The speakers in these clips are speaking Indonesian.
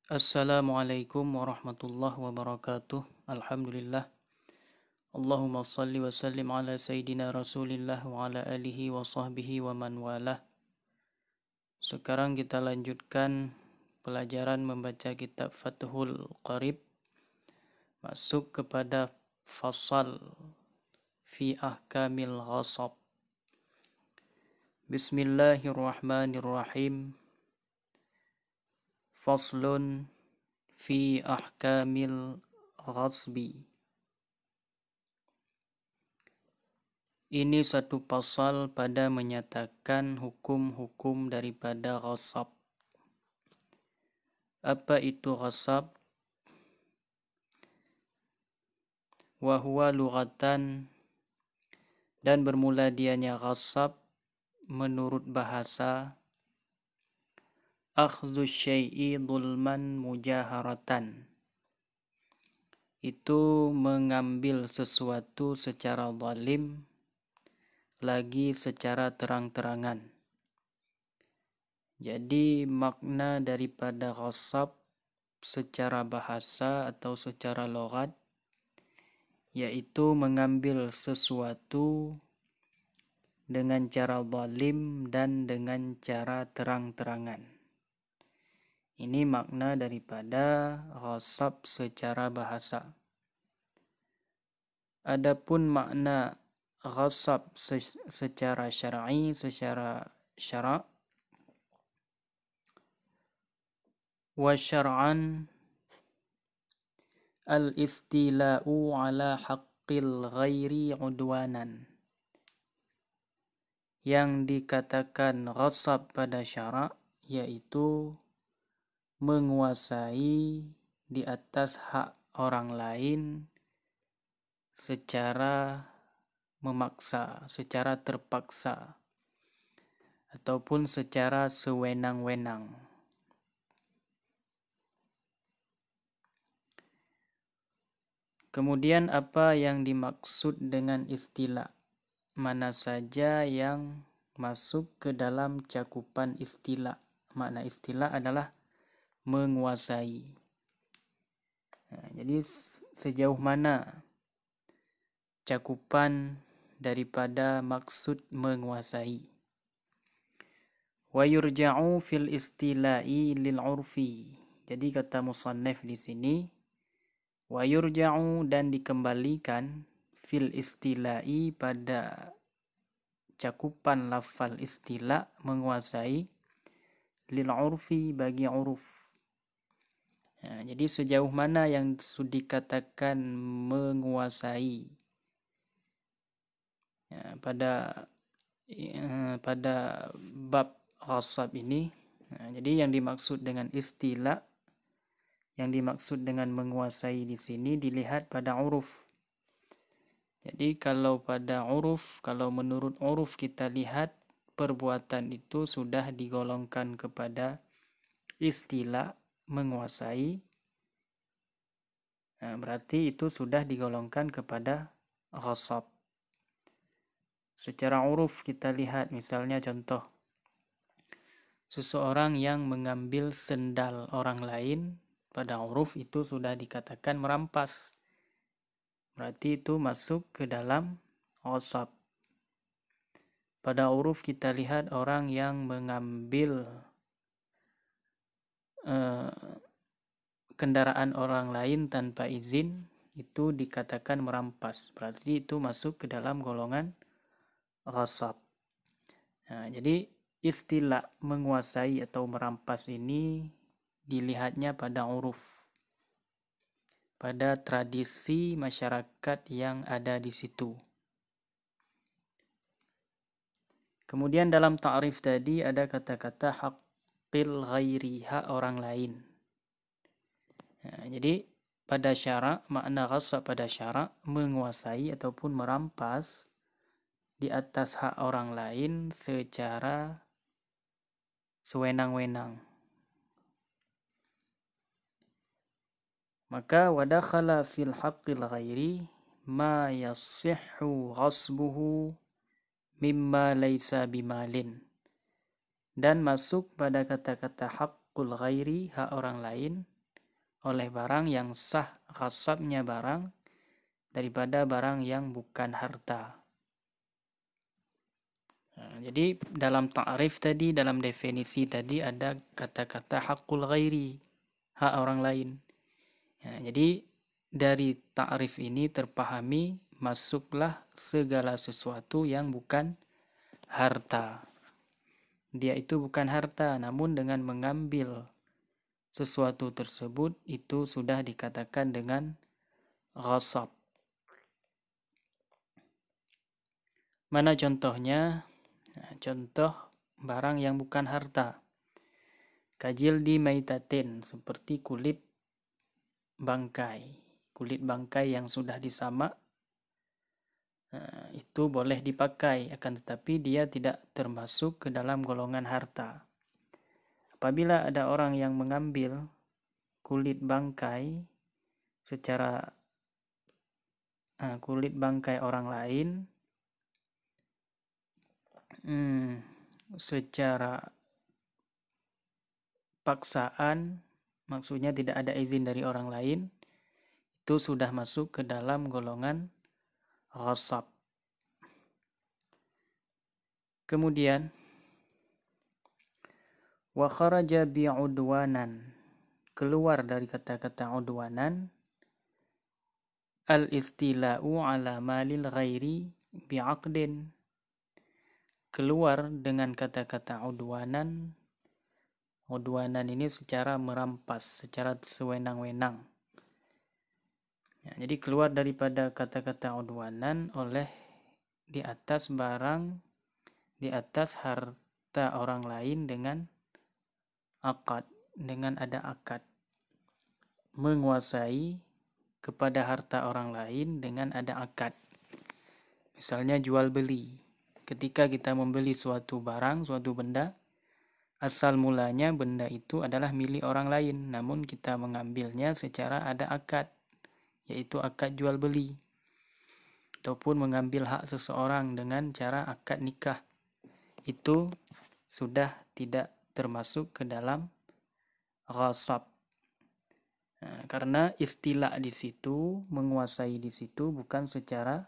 Assalamualaikum warahmatullahi wabarakatuh. Alhamdulillah. Allahumma salli wa sallim ala Sayyidina Rasulillah wa ala alihi wa sahbihi wa man walah. Sekarang kita lanjutkan pelajaran membaca kitab Fathul Qarib. Masuk kepada fasal fi ahkamil ghasab. Bismillahirrahmanirrahim. Faslun fi ahkamil ghasbi. Ini satu pasal pada menyatakan hukum-hukum daripada ghasab. Apa itu ghasab? Wa huwa lughatan, dan bermula dianya ghasab menurut bahasa akhdhu syai'i dhulman mujaharatan. Itu mengambil sesuatu secara zalim lagi secara terang-terangan. Jadi makna daripada ghasab secara bahasa atau secara logat yaitu mengambil sesuatu dengan cara zalim dan dengan cara terang-terangan. Ini makna daripada ghasab secara bahasa. Adapun makna ghasab secara syar'i, secara syara' wa syar'an al-istila'u ala haqqil ghairi udwanan. Yang dikatakan ghasab pada syara' yaitu menguasai di atas hak orang lain secara memaksa, secara terpaksa, ataupun secara sewenang-wenang. Kemudian apa yang dimaksud dengan istilah? Mana saja yang masuk ke dalam cakupan istilah? Makna istilah adalah menguasai. Jadi sejauh mana cakupan daripada maksud menguasai. Wa yurja'u fil istila'i lil 'urfi. Jadi kata musannif di sini, wa yurja'u, dan dikembalikan fil istila'i pada cakupan lafal istilah menguasai lil 'urfi bagi uruf. Jadi sejauh mana yang sudah dikatakan menguasai pada bab ghasab ini. Jadi yang dimaksud dengan istilah, yang dimaksud dengan menguasai di sini dilihat pada uruf. Jadi kalau pada uruf, kalau menurut uruf kita lihat perbuatan itu sudah digolongkan kepada istilah menguasai, berarti itu sudah digolongkan kepada ghasab. Secara uruf kita lihat misalnya contoh, seseorang yang mengambil sendal orang lain, pada uruf itu sudah dikatakan merampas. Berarti itu masuk ke dalam ghasab. Pada uruf kita lihat orang yang mengambil kendaraan orang lain tanpa izin, itu dikatakan merampas. Berarti itu masuk ke dalam golongan ghasab. Jadi istilah menguasai atau merampas ini dilihatnya pada uruf, pada tradisi masyarakat yang ada di situ. Kemudian dalam ta'rif tadi ada kata-kata haqqil ghairi, hak orang lain. Jadi pada syara', makna ghasab pada syara' menguasai ataupun merampas di atas hak orang lain secara sewenang-wenang. Maka wadakhala fil haqqil ghairi ma yasihhu ghasbuhu mimma laysa bimalin. Dan masuk pada kata-kata haqqul ghairi, hak orang lain, oleh barang yang sah ghasabnya barang daripada barang yang bukan harta. Nah, jadi dalam ta'rif tadi, dalam definisi tadi ada kata-kata hakul ghairi, hak orang lain. Ya, jadi dari ta'rif ini terpahami masuklah segala sesuatu yang bukan harta. Dia itu bukan harta, namun dengan mengambil sesuatu tersebut itu sudah dikatakan dengan ghasab. Mana contohnya? Nah, contoh barang yang bukan harta. Kajil di maitatin, seperti kulit bangkai. Kulit bangkai yang sudah disamak, itu boleh dipakai, akan tetapi dia tidak termasuk ke dalam golongan harta. Apabila ada orang yang mengambil kulit bangkai kulit bangkai orang lain secara paksaan, maksudnya tidak ada izin dari orang lain, itu sudah masuk ke dalam golongan ghasab. Kemudian wa kharaja bi'udwanan, keluar dari kata-kata udwanan, al-istila'u ala malil ghairi bi'aqdin, keluar dengan kata-kata udwanan. Udwanan ini secara merampas, secara sewenang-wenang. Ya, jadi keluar daripada kata-kata udwanan oleh di atas barang, di atas harta orang lain dengan akad, dengan ada akad. Menguasai kepada harta orang lain dengan ada akad. Misalnya jual beli. Ketika kita membeli suatu barang, suatu benda, asal mulanya benda itu adalah milik orang lain, namun kita mengambilnya secara ada akad, yaitu akad jual beli. Ataupun mengambil hak seseorang dengan cara akad nikah. Itu sudah tidak termasuk ke dalam ghasab. Nah, karena istilah di situ, menguasai di situ bukan secara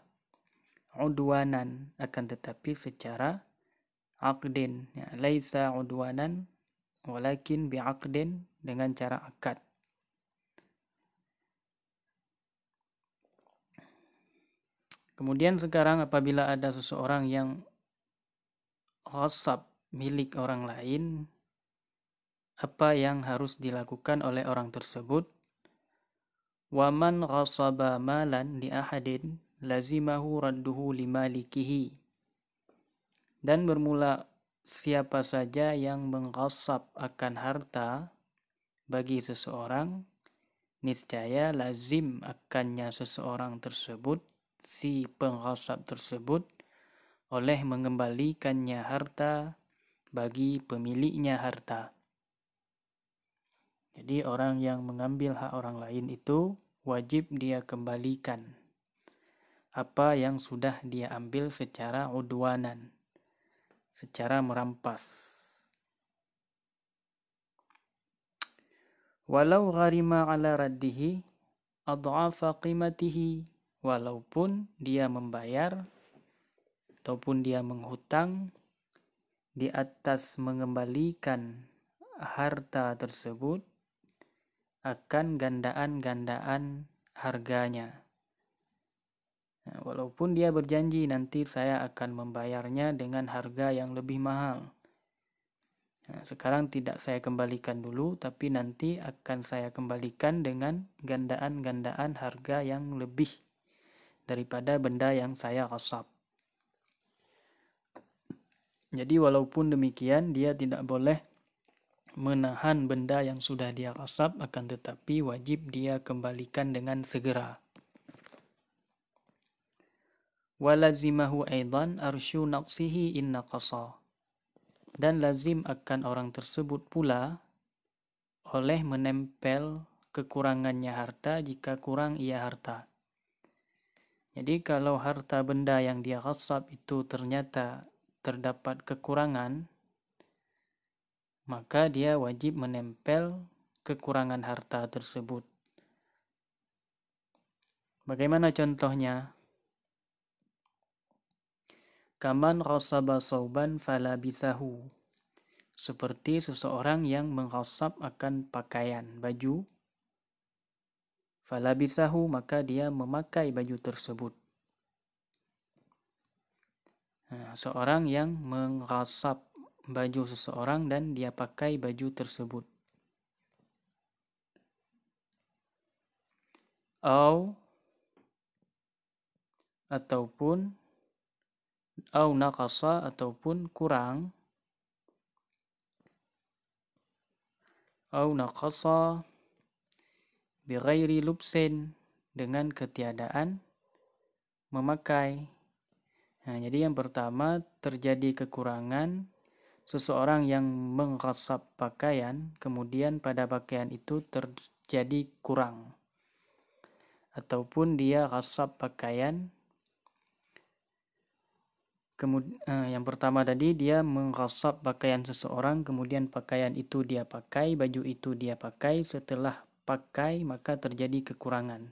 udwanan, akan tetapi secara aqdin. Ya, laisa udwanan walakin bi'aqdin, dengan cara akad. Kemudian sekarang apabila ada seseorang yang ghasab milik orang lain, apa yang harus dilakukan oleh orang tersebut? Waman ghasaba malan li ahadin lazimahu radduhu limalikihi. Dan bermula siapa saja yang mengghasab akan harta bagi seseorang, niscaya lazim akannya seseorang tersebut, si pengghasab tersebut, oleh mengembalikannya harta bagi pemiliknya harta. Jadi orang yang mengambil hak orang lain itu wajib dia kembalikan apa yang sudah dia ambil secara udwanan, secara merampas. Walau gharima ala raddihi adhafa qimatihi, walaupun dia membayar ataupun dia menghutang di atas mengembalikan harta tersebut akan gandaan-gandaan harganya. Nah, walaupun dia berjanji nanti saya akan membayarnya dengan harga yang lebih mahal. Nah, sekarang tidak saya kembalikan dulu, tapi nanti akan saya kembalikan dengan gandaan-gandaan harga yang lebih daripada benda yang saya ghasab. Jadi walaupun demikian, dia tidak boleh menahan benda yang sudah dia ghasab, akan tetapi wajib dia kembalikan dengan segera. Walazimahu aidan arsyu naqsihi in naqasa. Dan lazim akan orang tersebut pula oleh menempel kekurangannya harta jika kurang ia harta. Jadi kalau harta benda yang dia ghasab itu ternyata terdapat kekurangan, maka dia wajib menempel kekurangan harta tersebut. Bagaimana contohnya? Kaman ghasaba sauban falabisahu. Seperti seseorang yang mengghasab akan pakaian, baju. Falabisahu, maka dia memakai baju tersebut. Nah, seorang yang mengghasab baju seseorang dan dia pakai baju tersebut. Ataupun naqasa, ataupun kurang, naqasa bighairi lubsin, dengan ketiadaan memakai. Nah, jadi yang pertama, terjadi kekurangan seseorang yang mengghasab pakaian, kemudian pada pakaian itu terjadi kurang. Ataupun dia ghasab pakaian, yang pertama tadi dia mengghasab pakaian seseorang, kemudian pakaian itu dia pakai, baju itu dia pakai, setelah pakai maka terjadi kekurangan.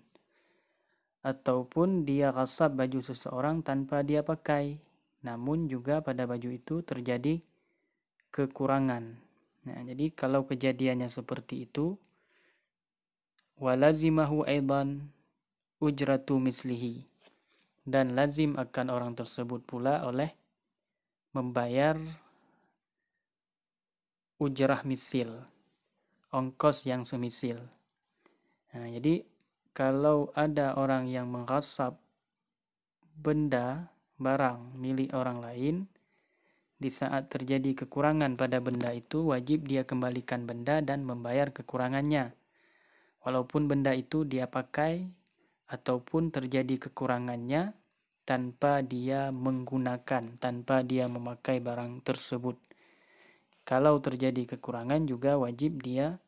Ataupun dia ghasab baju seseorang tanpa dia pakai, namun juga pada baju itu terjadi kekurangan. Nah, jadi kalau kejadiannya seperti itu, walazimahu aidan ujratu mislihi, dan lazim akan orang tersebut pula oleh membayar ujrah misil, ongkos yang semisil. Nah, jadi kalau ada orang yang mengghasab benda, barang milik orang lain, di saat terjadi kekurangan pada benda itu, wajib dia kembalikan benda dan membayar kekurangannya. Walaupun benda itu dia pakai ataupun terjadi kekurangannya tanpa dia menggunakan, tanpa dia memakai barang tersebut. Kalau terjadi kekurangan juga wajib dia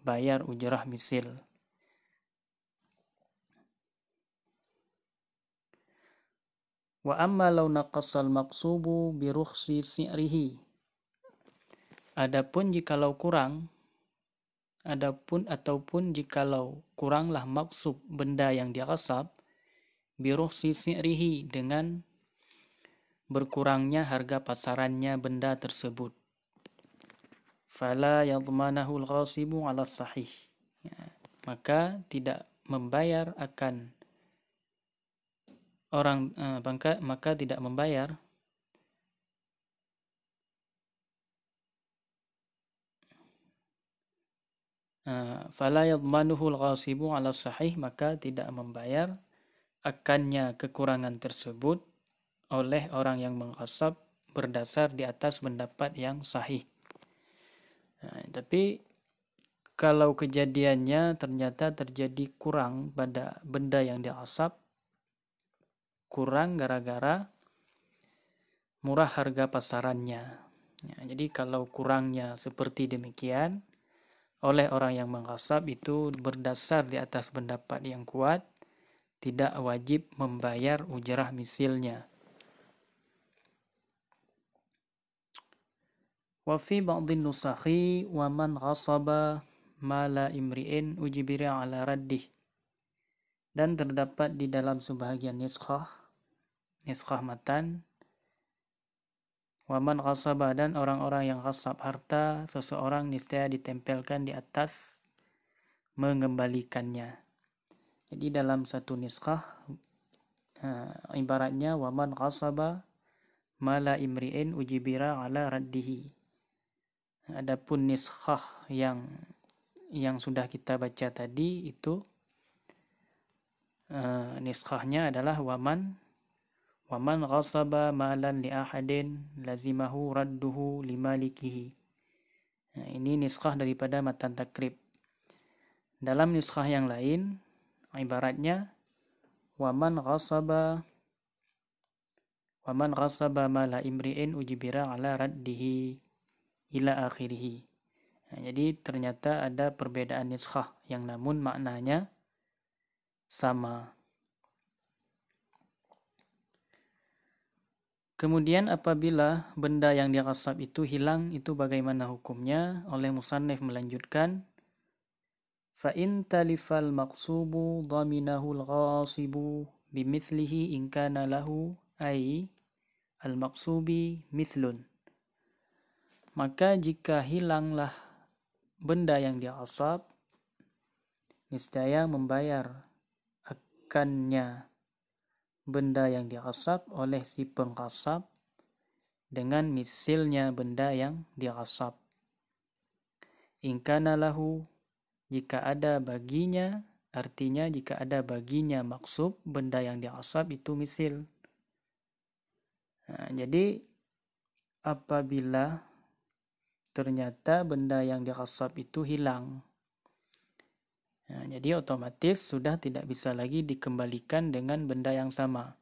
bayar ujrah misil. Wa amma law naqassal maqsubu bi rukhsi si'rihi. Adapun jikalau kurang, ataupun jikalau kuranglah maksub benda yang dighasab, bi rukhsi si'rihi, dengan berkurangnya harga pasarannya benda tersebut. Fala yadmanahu al-ghasibu 'ala sahih. Ya, maka tidak membayar akan orang maka tidak membayar fala yadmanuhu al-ghasibu 'ala sahih, maka tidak membayar akannya kekurangan tersebut oleh orang yang mengghasab berdasar di atas pendapat yang sahih. Tapi kalau kejadiannya ternyata terjadi kurang pada benda yang dighasab, kurang gara-gara murah harga pasarannya. Ya, jadi kalau kurangnya seperti demikian oleh orang yang mengghasab, itu berdasar di atas pendapat yang kuat, tidak wajib membayar ujrah misilnya. Wa fi ba'dhin nusakhi wa man ghasaba mala imri'in ujibira ala raddih. Dan terdapat di dalam sebahagian niskhah matan, waman ghasaba, dan orang-orang yang ghasab harta seseorang niscaya ditempelkan di atas mengembalikannya. Jadi dalam satu niskhah ibaratnya waman ghasaba mala imri'in ujibira ala raddihi. Adapun niskhah yang sudah kita baca tadi itu niskhahnya adalah waman ghasaba malan li ahadin lazimahu radduhu limalikihi. Nah, ini niskhah daripada matan takrib. Dalam niskhah yang lain ibaratnya waman ghasaba mala imri'in ujibira ala raddihi ila akhirih. Nah, jadi ternyata ada perbedaan niskhah yang namun maknanya sama. Kemudian apabila benda yang dighasab itu hilang, itu bagaimana hukumnya? Oleh musannif melanjutkan, فإن تلف المقصوب ضمنه الغاصب بمثله إن كان له أي المقصوب مثل. Maka jika hilanglah benda yang dighasab, niscaya membayar akannya benda yang dighasab oleh si pengghasab dengan misilnya benda yang dighasab. In kana lahu, jika ada baginya, artinya jika ada baginya maksub, benda yang dighasab itu misil. Nah, jadi apabila ternyata benda yang dighasab itu hilang, nah, jadi otomatis sudah tidak bisa lagi dikembalikan dengan benda yang sama.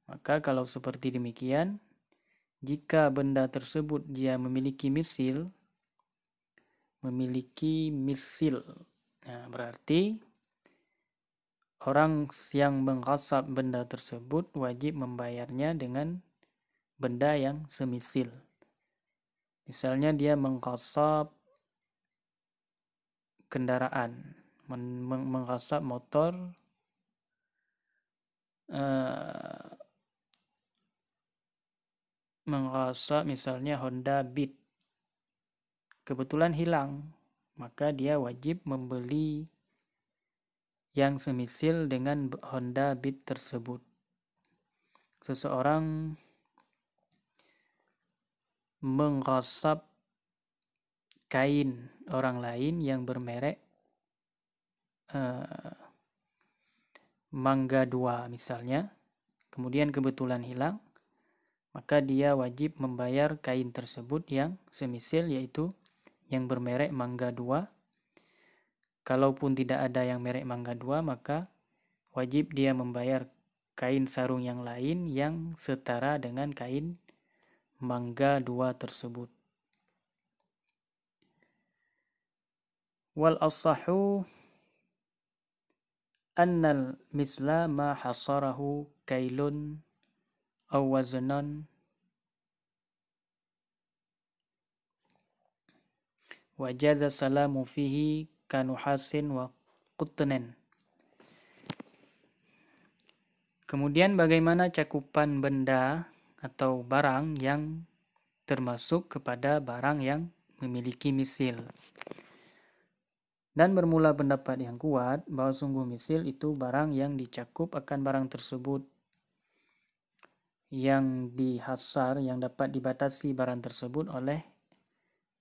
Maka kalau seperti demikian, jika benda tersebut dia memiliki misil, nah, berarti orang yang mengghasab benda tersebut wajib membayarnya dengan benda yang semisil. Misalnya dia mengghasab kendaraan, mengghasab motor, mengghasab misalnya Honda Beat, kebetulan hilang, maka dia wajib membeli yang semisil dengan Honda Beat tersebut. Seseorang mengghasab kain orang lain yang bermerek Mangga 2 misalnya, kemudian kebetulan hilang, maka dia wajib membayar kain tersebut yang semisil, yaitu yang bermerek Mangga 2. Kalaupun tidak ada yang merek Mangga 2, maka wajib dia membayar kain sarung yang lain yang setara dengan kain Mangga 2 tersebut. Wal assahu annal misla ma hasarahu kailun aw waznan wajaza salamu fihi kanuhasin wa qutnen. Kemudian bagaimana cakupan benda atau barang yang termasuk kepada barang yang memiliki misil? Dan bermula pendapat yang kuat bahwa sungguh misil itu barang yang dicakup akan barang tersebut, yang dihasar, yang dapat dibatasi barang tersebut oleh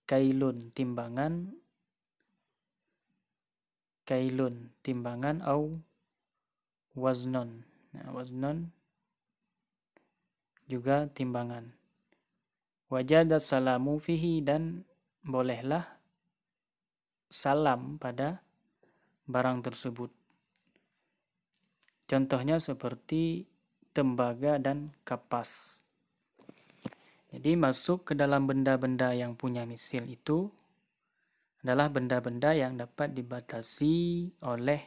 kailun, timbangan au waznon. Nah, waznon juga timbangan. Wajada salamu fihi, dan bolehlah salam pada barang tersebut. Contohnya seperti tembaga dan kapas. Jadi masuk ke dalam benda-benda yang punya misil itu adalah benda-benda yang dapat dibatasi oleh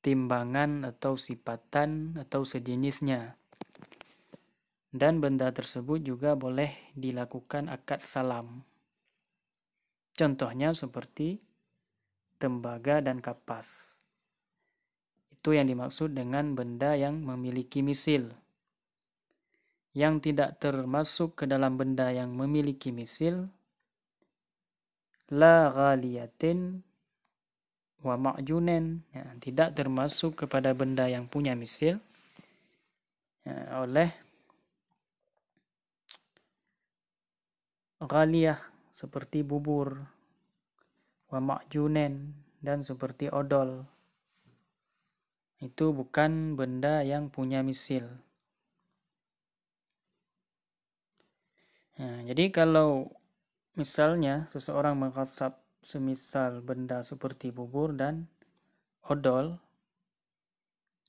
timbangan atau sipatan atau sejenisnya. Dan benda tersebut juga boleh dilakukan akad salam. Contohnya seperti tembaga dan kapas. Itu yang dimaksud dengan benda yang memiliki misil. Yang tidak termasuk ke dalam benda yang memiliki misil, la ghaliyatin wa ma'junen, ya, tidak termasuk kepada benda yang punya misil, ya, oleh ghaliyah seperti bubur, wa ma'junen, dan seperti odol. Itu bukan benda yang punya misil. Nah, jadi kalau misalnya seseorang mengghasab semisal benda seperti bubur dan odol,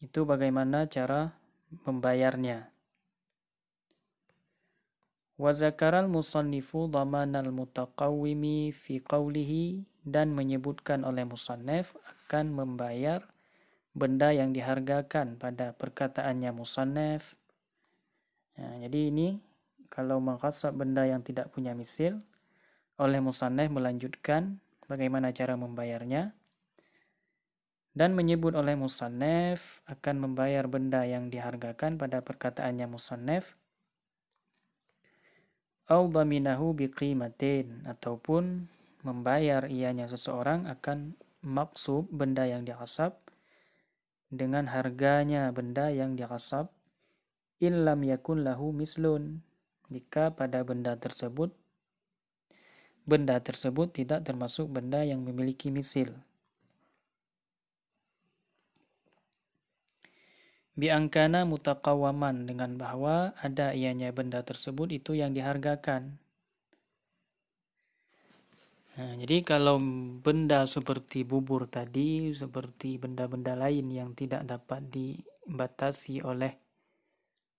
itu bagaimana cara membayarnya? Wa zakaral musannifu dhamanal mutaqawwimi fi qawlihi, dan menyebutkan oleh musannif akan membayar benda yang dihargakan pada perkataannya musannif. Nah, jadi ini kalau mengghasab benda yang tidak punya misil, oleh musannif melanjutkan bagaimana cara membayarnya. Dan menyebut oleh musannaf akan membayar benda yang dihargakan pada perkataannya musannaf au dhaminahu biqimatin, ataupun membayar ianya seseorang akan maksub benda yang dighasab dengan harganya benda yang dighasab, illam yakun lahu mislun, jika pada benda tersebut tidak termasuk benda yang memiliki misil. Biangkana mutaqawaman, dengan bahwa ada ianya benda tersebut itu yang dihargakan. Nah, jadi kalau benda seperti bubur tadi, seperti benda-benda lain yang tidak dapat dibatasi oleh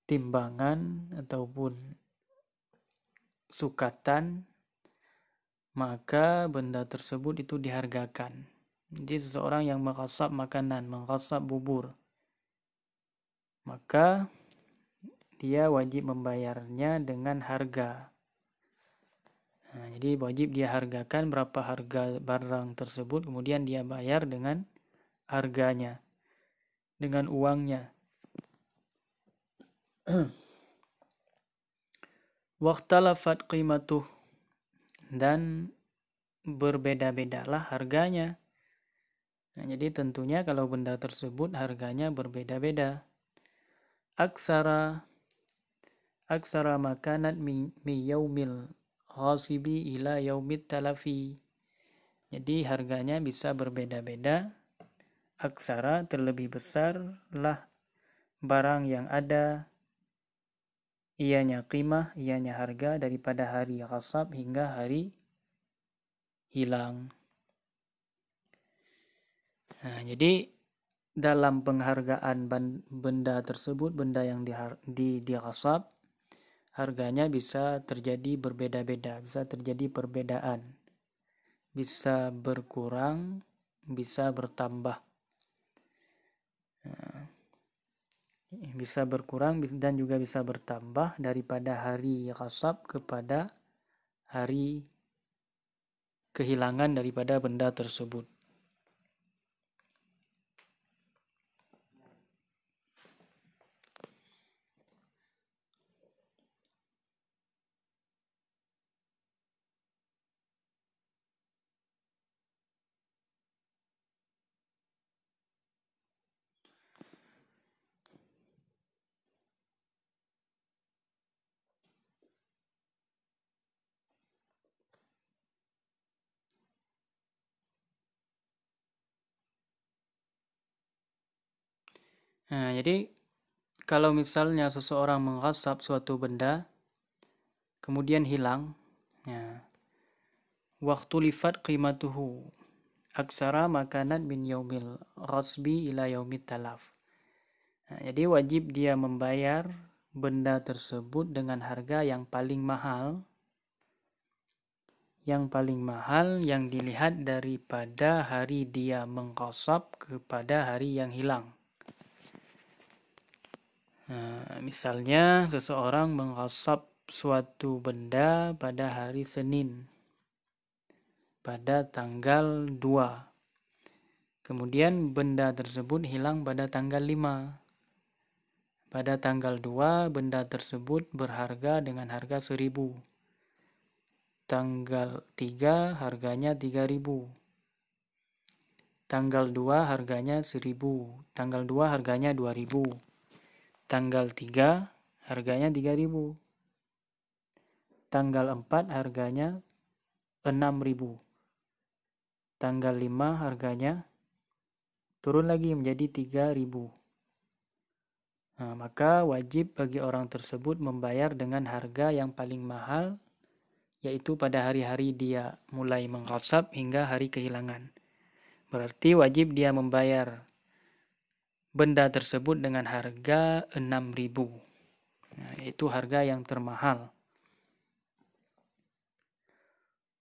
timbangan ataupun sukatan, maka benda tersebut itu dihargakan. Jadi seseorang yang menghasab makanan, menghasab bubur, maka dia wajib membayarnya dengan harga. Nah, jadi wajib dia hargakan berapa harga barang tersebut, kemudian dia bayar dengan harganya, dengan uangnya. Waqtalafat qimatuh, dan berbeda-bedalah harganya. Nah, jadi tentunya kalau benda tersebut harganya berbeda-beda. Aksara makanat mi yaumil ghasibi ila yaumit talafi. Jadi harganya bisa berbeda-beda. Aksara, terlebih besar lah barang yang ada ianya qimah, ianya harga, daripada hari ghasab hingga hari hilang. Nah, jadi dalam penghargaan benda tersebut, benda yang dighasab, harganya bisa terjadi berbeda-beda, bisa terjadi perbedaan, bisa berkurang, bisa bertambah. Bisa berkurang dan juga bisa bertambah daripada hari ghasab kepada hari kehilangan daripada benda tersebut. Nah, jadi kalau misalnya seseorang mengghasab suatu benda kemudian hilang, ya, waktu lifat qimatuhu aksara makanat min yaumil ghasbi ila yaumit talaf. Nah, jadi wajib dia membayar benda tersebut dengan harga yang paling mahal, yang dilihat daripada hari dia mengghasab kepada hari yang hilang. Nah, misalnya seseorang mengghasab suatu benda pada hari Senin, pada tanggal 2. Kemudian benda tersebut hilang pada tanggal 5. Pada tanggal 2 benda tersebut berharga dengan harga 1.000. Tanggal 3 harganya 3.000. Tanggal 2 harganya 1.000. Tanggal 2 harganya 2.000. Tanggal 3 harganya 3.000. Tanggal 4 harganya 6.000. Tanggal 5 harganya turun lagi menjadi 3.000. Nah, maka wajib bagi orang tersebut membayar dengan harga yang paling mahal, yaitu pada hari-hari dia mulai mengghasab hingga hari kehilangan. Berarti wajib dia membayar benda tersebut dengan harga 6.000. Nah, itu harga yang termahal.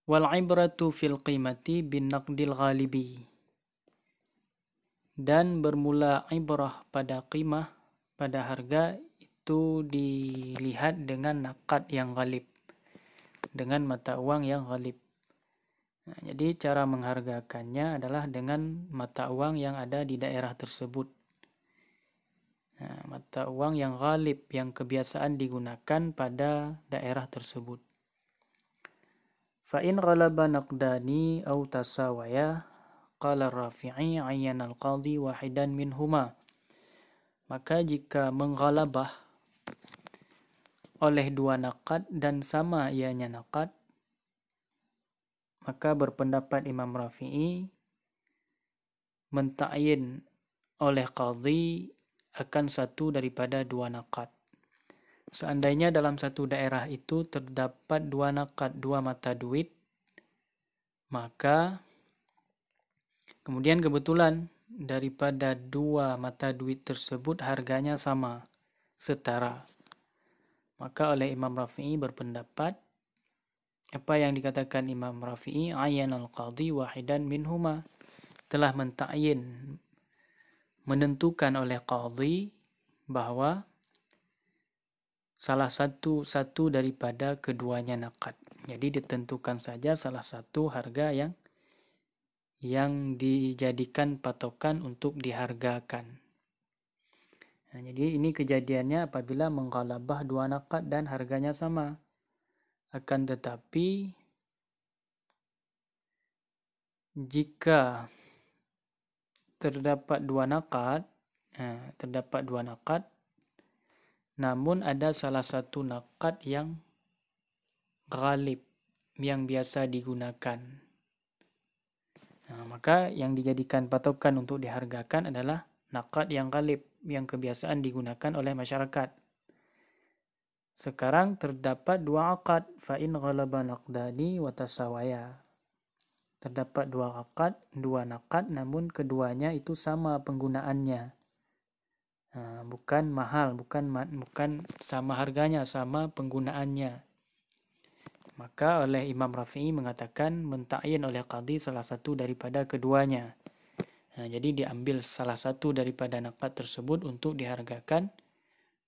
Wal ibratu fil qimati bin naqdil ghalibi. Dan bermula ibrah pada qimah, pada harga, itu dilihat dengan naqad yang ghalib, dengan mata uang yang ghalib. Nah, jadi cara menghargakannya adalah dengan mata uang yang ada di daerah tersebut. Nah, mata uang yang ghalib, yang kebiasaan digunakan pada daerah tersebut. Fa'in ghalaba naqdani au tasawaya qala Rafi'i ayyan al-qadhi wahidan minhuma. Maka jika menghalabah oleh dua naqad dan sama ianya naqad, maka berpendapat Imam Rafi'i mentakyin oleh qadhi akan satu daripada dua naqad. Seandainya dalam satu daerah itu terdapat dua naqad, dua mata duit, maka kemudian kebetulan daripada dua mata duit tersebut harganya sama, setara. Maka oleh Imam Rafi'i berpendapat, apa yang dikatakan Imam Rafi'i, ayyan al-qadhi wahidan minhuma, telah mentakyin, menentukan oleh qadhi bahwa salah satu daripada keduanya naqad. Jadi ditentukan saja salah satu harga yang dijadikan patokan untuk dihargakan. Nah, jadi ini kejadiannya apabila menghalabah dua naqad dan harganya sama. Akan tetapi jika terdapat dua naqad, namun ada salah satu naqad yang ghalib, yang biasa digunakan. Nah, maka yang dijadikan patokan untuk dihargakan adalah naqad yang ghalib, yang kebiasaan digunakan oleh masyarakat. Sekarang terdapat dua akad, fa'in ghalaba naqdani wa tasawaya. Terdapat dua akad, dua naqad, namun keduanya itu sama penggunaannya. Nah, bukan mahal, bukan sama harganya, sama penggunaannya. Maka oleh Imam Rafi'i mengatakan mentakyin oleh qadhi salah satu daripada keduanya. Nah, jadi diambil salah satu daripada naqad tersebut untuk dihargakan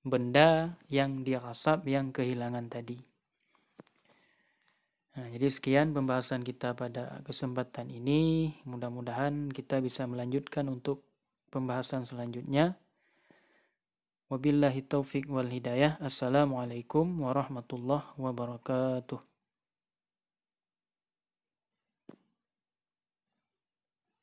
benda yang dirasab, yang kehilangan tadi. Nah, jadi sekian pembahasan kita pada kesempatan ini. Mudah-mudahan kita bisa melanjutkan untuk pembahasan selanjutnya. Wabillahi taufiq wal hidayah. Assalamualaikum warahmatullahi wabarakatuh.